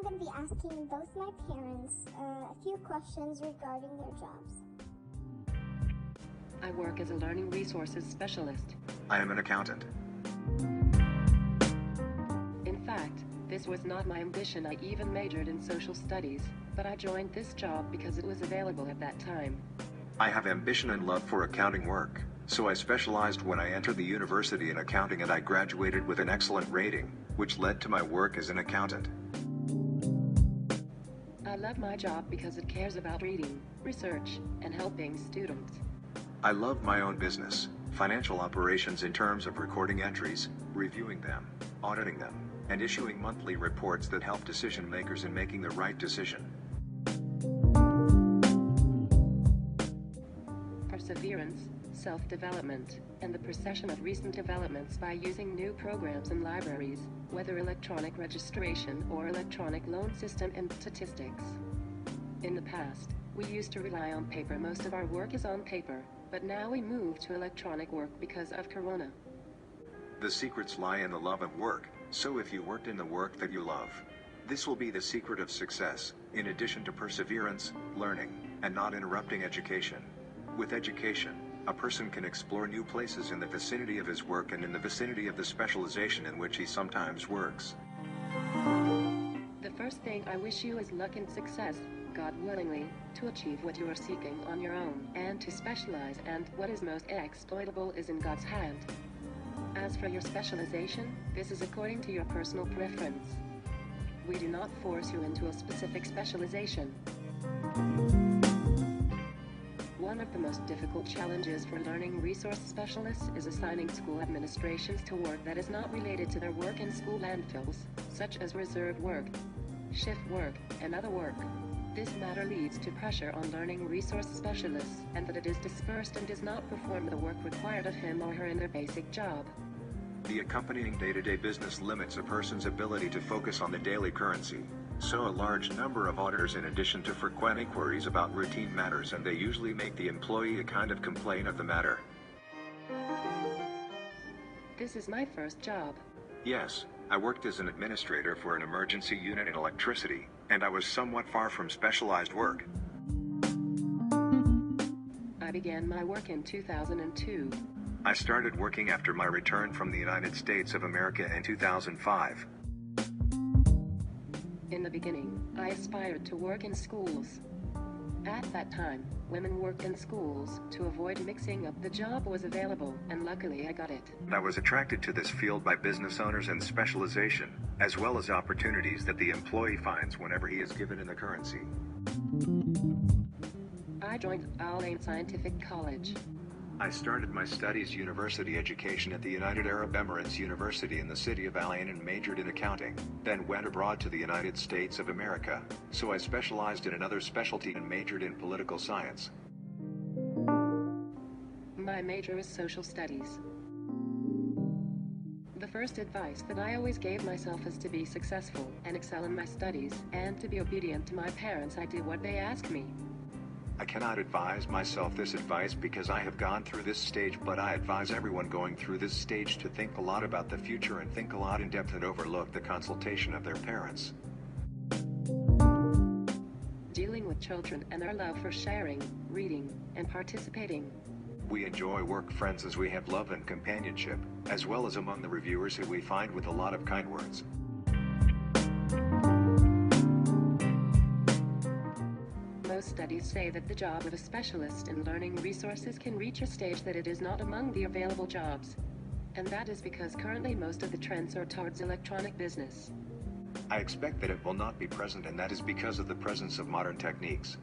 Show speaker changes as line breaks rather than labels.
going to be asking both my parents a few questions regarding their jobs.
I work as a learning resources specialist.
I am an accountant.
In fact, this was not my ambition. I even majored in social studies, but I joined this job because it was available at that time.
I have ambition and love for accounting work, so I specialized when I entered the university in accounting, and I graduated with an excellent rating, which led to my work as an accountant.
I love my job because it cares about reading, research, and helping students.
I love my own business, financial operations in terms of recording entries, reviewing them, auditing them, and issuing monthly reports that help decision makers in making the right decision.
Perseverance, self-development, and the procession of recent developments by using new programs and libraries, whether electronic registration or electronic loan system and statistics. In the past, we used to rely on paper. Most of our work is on paper, but now we move to electronic work because of Corona.
The secrets lie in the love of work, so if you worked in the work that you love, this will be the secret of success, in addition to perseverance, learning, and not interrupting education. With education, a person can explore new places in the vicinity of his work and in the vicinity of the specialization in which he sometimes works.
The first thing I wish you is luck and success, God willingly, to achieve what you are seeking on your own, and to specialize, and what is most exploitable is in God's hand. As for your specialization, this is according to your personal preference. We do not force you into a specific specialization. One of the most difficult challenges for learning resource specialists is assigning school administrations to work that is not related to their work in school landfills, such as reserve work, shift work, and other work. This matter leads to pressure on learning resource specialists, and that it is dispersed and does not perform the work required of him or her in their basic job.
The accompanying day-to-day business limits a person's ability to focus on the daily currency, so a large number of auditors, in addition to frequent inquiries about routine matters, and they usually make the employee a kind of complaint of the matter.
This is my first job.
Yes, I worked as an administrator for an emergency unit in electricity, and I was somewhat far from specialized work.
I began my work in 2002.
I started working after my return from the United States of America in 2005.
In the beginning, I aspired to work in schools. At that time, women worked in schools. To avoid mixing up, the job was available, and luckily I got it.
I was attracted to this field by business owners and specialization, as well as opportunities that the employee finds whenever he is given in the currency.
I joined Al Ain Scientific College.
I started my studies university education at the United Arab Emirates University in the city of Al Ain and majored in accounting, then went abroad to the United States of America, so I specialized in another specialty and majored in political science.
My major is social studies. The first advice that I always gave myself is to be successful and excel in my studies, and to be obedient to my parents. I do what they ask me.
I cannot advise myself this advice because I have gone through this stage, but I advise everyone going through this stage to think a lot about the future and think a lot in depth and overlook the consultation of their parents.
Dealing with children and their love for sharing, reading, and participating.
We enjoy work friends as we have love and companionship, as well as among the reviewers who we find with a lot of kind words.
Most studies say that the job of a specialist in learning resources can reach a stage that it is not among the available jobs. And that is because currently most of the trends are towards electronic business.
I expect that it will not be present, and that is because of the presence of modern techniques.